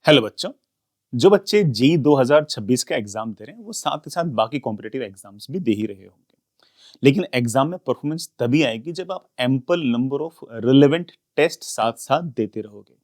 Hello बच्चों। जो बच्चे जेई 2026 का एग्जाम दे रहे हैं वो साथ के साथ बाकी कॉम्पिटिटिव एग्जाम्स भी दे ही रहे होंगे। लेकिन एग्जाम में परफॉर्मेंस तभी आएगी जब आप ample number of relevant test साथ साथ देते रहोगे।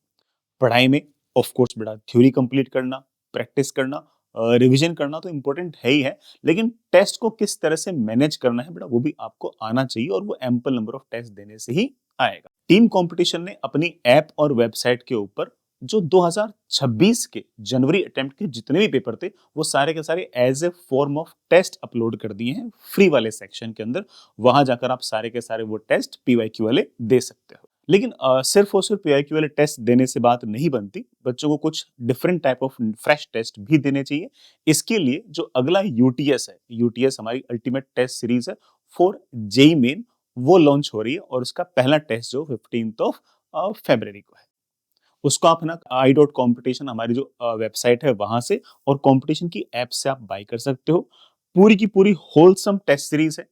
पढ़ाई में ऑफ कोर्स बेटा थ्योरी कंप्लीट करना, प्रैक्टिस करना, रिवीजन करना तो इम्पोर्टेंट है ही है। लेकिन टेस्ट को किस तरह से मैनेज करना है बेटा वो भी आपको आना चाहिए और वो एम्पल नंबर ऑफ टेस्ट देने से ही आएगा। टीम कंपटीशन ने अपनी ऐप और वेबसाइट के ऊपर जो 2026 के जनवरी अटेम्प्ट के जितने भी पेपर थे वो सारे के सारे as a form of test upload कर दिए हैं फ्री वाले सेक्शन के अंदर। वहां जाकर आप सारे के सारे वो टेस्ट पीवाईक्यू वाले दे सकते हो। लेकिन सिर्फ और सिर्फ पीआईक्यू वाले टेस्ट देने से बात नहीं बनती, बच्चों को कुछ different type of fresh test भी देने चाहिए। इसके लिए जो अगला यूटीएस है, यूटीएस हमारी अल्टीमेट टेस्ट सीरीज है फॉर जेई मेन, वो लॉन्च हो रही है और उसका पहला टेस्ट जो 15th ऑफ फरवरी को है। उसको आप ना आई डॉट कॉम्पिटिशन हमारी जो वेबसाइट है वहां से और कॉम्पिटिशन की ऐप से आप बाई कर सकते हो। पूरी की पूरी होलसम टेस्ट सीरीज है।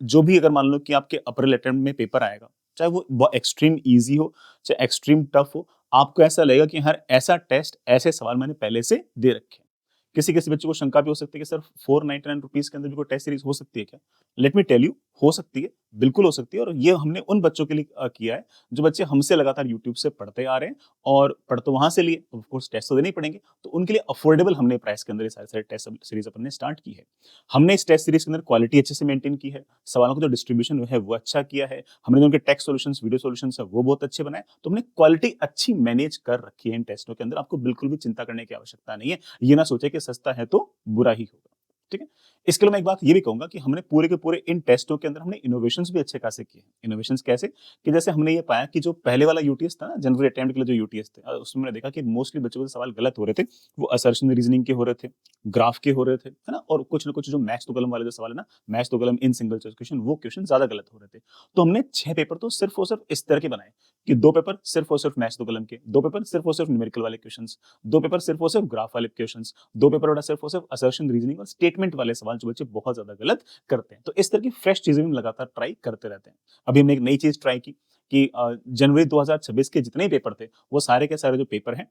जो भी अगर मान लो कि आपके अपर अटेम्प्ट में पेपर आएगा, चाहे वो एक्सट्रीम इजी हो चाहे एक्सट्रीम टफ हो, आपको ऐसा लगेगा कि हर ऐसा टेस्ट ऐसे सवाल मैंने पहले से दे रखे हैं। किसी किसी बच्चे को शंका भी हो सकती है कि सर 499 रुपीज के अंदर भी कोई टेस्ट सीरीज हो सकती है क्या? लेट मी टेल यू, हो सकती है, बिल्कुल हो सकती है। और ये हमने उन बच्चों के लिए किया है जो बच्चे हमसे लगातार यूट्यूब से पढ़ते आ रहे हैं और पढ़ तो वहां से लिए, ऑफ कोर्स टेस्ट तो देने ही पड़ेंगे, तो उनके लिए अफोर्डेबल हमने प्राइस के अंदर ये सारे सारे टेस्ट सीरीज अपन ने स्टार्ट की है। हमने इस टेस्ट सीरीज के अंदर क्वालिटी अच्छे से मेंटेन की है, सवालों का जो डिस्ट्रीब्यूशन है वो अच्छा किया है, हमने जो उनके टेक्स्ट सॉल्यूशंस, वीडियो सॉल्यूशंस है वो बहुत अच्छे बनाए, तो हमने क्वालिटी अच्छी मैनेज कर रखी है इन टेस्टों के अंदर। आपको बिल्कुल भी चिंता करने की आवश्यकता नहीं है। ये ना सोचे कि सस्ता है तो बुरा ही होगा। ठीक है। इसके लिए मैं एक बात ये भी कहूंगा कि हमने पूरे के पूरे इन टेस्टों के अंदर हमने इनोवेशंस भी अच्छे खासे किए हैं। इनोवेशंस कैसे कि जैसे हमने ये पाया कि जो पहले वाला यूटीएस था ना, जनवरी अटेम्प्ट के लिए जो यूटीएस थे, उसमें मैंने देखा कि मोस्टली बच्चों के सवाल गलत हो रहे थे। वो असर्शन रीजनिंग के हो रहे थे, ग्राफ के हो रहे थे, है ना, और कुछ ना कुछ जो मैथ्स तो कलम वाले जो सवाल है ना, मैथ्स तो कलम इन सिंगल चॉइस क्वेश्चन, वो क्वेश्चन ज्यादा गलत हो रहे थे। तो हमने 6 पेपर तो सिर्फ और सिर्फ इस तरह के बनाए कि 2 पेपर सिर्फ और सिर्फ मैथ्स तो कलम के, 2 पेपर सिर्फ और सिर्फ न्यूमेरिकल वाले क्वेश्चन, 2 पेपर सिर्फ और सिर्फ ग्राफ वाले क्वेश्चन, 2 पेपर वाला सिर्फ और सिर्फ असर्शन रीजनिंग और स्टेटमेंट वाले सवाल जो बच्चे बहुत ज्यादा गलत करते हैं। तो इस तरह की फ्रेश चीजें हम लगातार ट्राई करते रहते हैं। अभी हमने एक नई चीज ट्राई की कि जनवरी 2026 के जितने पेपर थे वो सारे के सारे जो पेपर हैं,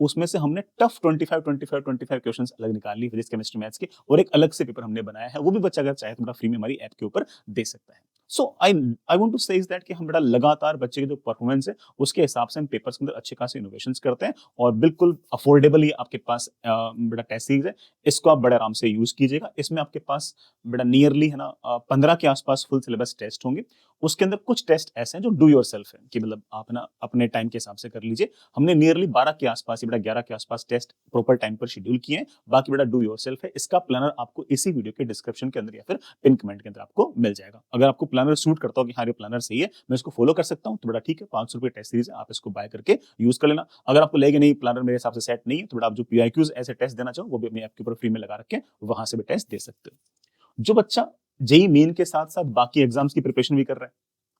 उसमें से हमने टफ 25 क्वेश्चंस अलग निकाल लिए, फिजिक्स केमिस्ट्री मैथ्स के, और एक अलग से पेपर हमने बनाया है। वो भी बच्चा अगर चाहे तो बड़ा फ्री में हमारी ऐप के ऊपर दे सकता है। सो आई वांट टू से इज दैट कि हम बड़ा लगातार बच्चे की जो परफॉर्मेंस है उसके हिसाब से हम पेपर्स के अंदर अच्छे खासे इनोवेशंस करते हैं और बिल्कुल अफोर्डेबली आपके पास बड़ा टेस्ट सीरीज है। इसको आप बड़े आराम से यूज कीजिएगा। इसमें आपके पास बड़ा नियरली है ना 15 के आसपास फुल सिलेबस टेस्ट होंगे। उसके अंदर कुछ टेस्ट ऐसे हैं जो डू योरसेल्फ है कि मतलब आप ना अपने टाइम के हिसाब से कर लीजिए। हमने नियरली 12 के आसपास या बड़ा 11 के आसपास टेस्ट प्रॉपर टाइम पर शेड्यूल किए हैं। बाकी बड़ा डू योरसेल्फ है। इसका प्लानर आपको इसी वीडियो के डिस्क्रिप्शन के अंदर या फिर पिन कमेंट के अंदर आपको मिल जाएगा। अगर आपको प्लानर सूट करता हो कि हाँ ये प्लानर सही है, मैं इसको फॉलो कर सकता हूँ, तो बड़ा ठीक है, 500 रुपए टेस्ट सीरीज है, आप इसको बाय करके यूज कर लेना। अगर आपको लगेगा नहीं प्लानर मेरे हिसाब से सेट नहीं है, तो बड़ा आप जो पीआईक्यूज ऐसे टेस्ट देना चाहो वो भी अपनी ऐप के ऊपर फ्री में लगा रखे वहां से भी टेस्ट दे सकते हो। जो बच्चा जेई मेन के साथ साथ बाकी एग्जाम्स की प्रिपरेशन भी कर रहा है,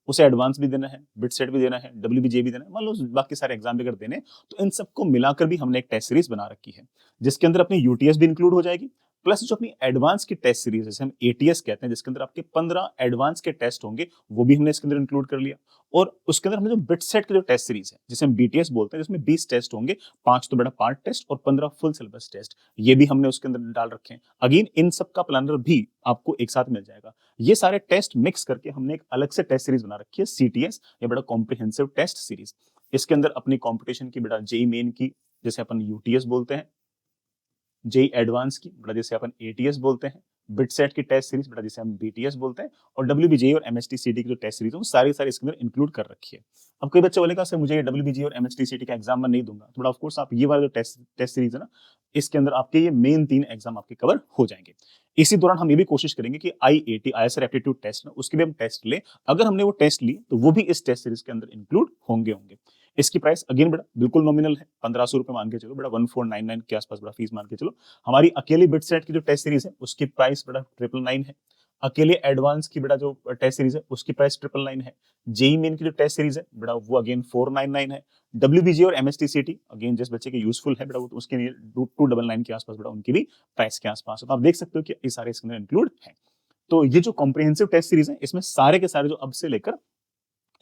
उसे एडवांस भी देना है, बिट सेट भी देना है, डब्ल्यूबीजे भी देना है, मान लो बाकी सारे एग्जाम भी अगर देने, तो इन सबको मिलाकर भी हमने एक टेस्ट सीरीज बना रखी है जिसके अंदर अपनी यूटीएस भी इंक्लूड हो जाएगी, प्लस जो अपनी एडवांस की टेस्ट सीरीज जैसे हम एटीएस कहते हैं जिसके अंदर आपके 15 एडवांस के टेस्ट होंगे, वो भी हमने इसके अंदर इंक्लूड कर लिया। और उसके अंदर हमने जो बिट सेट की जो टेस्ट सीरीज है जिसे हम बीटीएस बोलते हैं, जिसमें 20 टेस्ट होंगे, 5 तो बड़ा पार्ट टेस्ट और 15 फुल सिलेबस टेस्ट, ये भी हमने उसके अंदर डाल रखे हैं। अगेन इन सब का प्लानर भी आपको एक साथ मिल जाएगा। ये सारे टेस्ट मिक्स करके हमने एक अलग से टेस्ट सीरीज बना रखी है, सीटीएस या बड़ा कॉम्प्रिहेंसिव टेस्ट सीरीज। इसके अंदर अपनी कंपटीशन की बेटा जेई मेन की, जैसे अपन यूटीएस बोलते हैं, जेई एडवांस की बड़ा जिसे अपन एटीएस बोलते हैं, बिट सेट की टेस्ट सीरीज बड़ा जिसे हम बीटीएस बोलते हैं, और डब्ल्यूबीजे और एमएचटीसीटी की जो टेस्ट सीरीज है वो सारी सारी इसके अंदर इंक्लूड कर रखी है। अब कोई बच्चा बोलेगा सर मुझे डब्ल्यूबीजे और एमएचटीसीटी का एग्जाम मैं नहीं दूंगा, तो बड़ा ऑफ कोर्स आप ये वाला जो टेस्ट सीरीज है ना, इसके अंदर आपके ये मेन 3 एग्जाम आपके कवर हो जाएंगे। इसी दौरान हम ये भी कोशिश करेंगे कि आईएटी आईएसआर एप्टीट्यूड टेस्ट ना, उसके भी हम टेस्ट ले, अगर हमने वो टेस्ट ली तो वो भी इस टेस्ट सीरीज के अंदर इंक्लूड होंगे। इसकी प्राइस अगेन बड़ा बिल्कुल नॉमिनल है, 1500 रुपए मान के चलो, बड़ा 1499 के आसपास बड़ा फीस मान के चलो। हमारी अकेली बिट सेट की जो टेस्ट सीरीज है उसकी प्राइस बड़ा 999 है। अकेले एडवांस की बड़ा जो टेस्ट सीरीज है उसकी प्राइस 999 है। जेई मेन की जो टेस्ट सीरीज है बड़ा वो अगेन 499 है। डब्ल्यूबीजी और एमएसटीसीटी अगेन जिस बच्चे के यूजफुल है बड़ा उसके लिए 299 के आसपास बड़ा उनकी भी प्राइस के आसपास है। तो आप देख सकते हो कि ये सारे इसके अंदर इंक्लूड है। तो ये जो कॉम्प्रिहेंसिव टेस्ट सीरीज है इसमें सारे के सारे जो अब से लेकर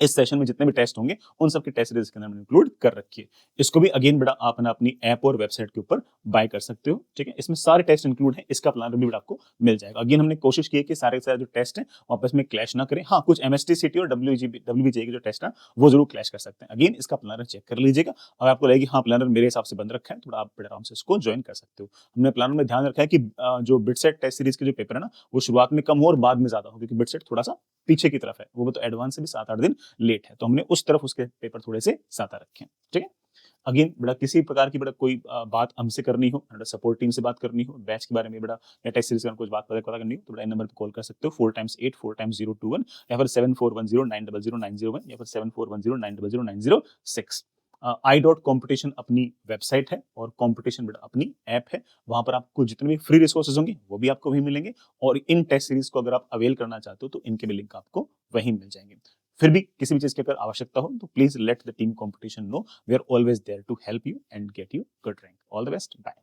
इस सेशन में जितने भी टेस्ट होंगे उन सब के टेस्ट सीरीज के अंदर मैंने इंक्लूड कर रखी है। इसको भी अगेन बेटा आप ना अपनी ऐप और वेबसाइट के ऊपर बाय कर सकते हो, ठीक है। इसमें सारे टेस्ट इंक्लूड है, इसका प्लानर भी बेटा आपको मिल जाएगा। अगेन हमने कोशिश की है कि सारे के सारे जो टेस्ट हैं आपस में क्लैश ना करें। हाँ, कुछ एमएसटी और डब्ल्यूबीजे के जो टेस्ट है वो जरूर क्लैश कर सकते हैं। अगेन इसका प्लानर चेक कर लीजिएगा, अगर आपको लगेगी हाँ प्लानर मेरे हिसाब से बंद रखा है, थोड़ा आप बेटा आराम से इसको ज्वाइन कर सकते हो। हमने प्लानर में ध्यान रखा है कि जो बिटसेट टेस्ट सीरीज के जो पेपर है ना वो शुरुआत में कम हो और बाद में ज्यादा हो, क्योंकि बिटसेट थोड़ा सा पीछे की तरफ है, वो तो एडवांस से भी 7-8 दिन लेट है, तो हमने उस तरफ उसके पेपर थोड़े से ज्यादा रखे हैं, ठीक है। अगेन बेटा किसी प्रकार की बेटा कोई बात हमसे करनी हो, बेटा सपोर्ट टीम से बात करनी हो, बैच के बारे में बेटा या टेस्ट सीरीज का कुछ बात पता करनी हो, तो बेटा इन नंबर पे कॉल कर सकते हो 4x8 4x021 या फिर 7410900901 या फिर 7410900906। आई डॉट कॉम्पिटिशन अपनी वेबसाइट है और कॉम्पिटिशन बेटा अपनी ऐप है। वहां पर आपको जितने भी फ्री रिसोर्सेज होंगे वो भी आपको वहीं मिलेंगे, और इन टेस्ट सीरीज को अगर आप अवेल करना चाहते हो तो इनके भी लिंक आपको वहीं मिल जाएंगे। फिर भी किसी भी चीज की अगर आवश्यकता हो तो please let the team competition know, we are always there to help you and get you good rank. All the best, bye.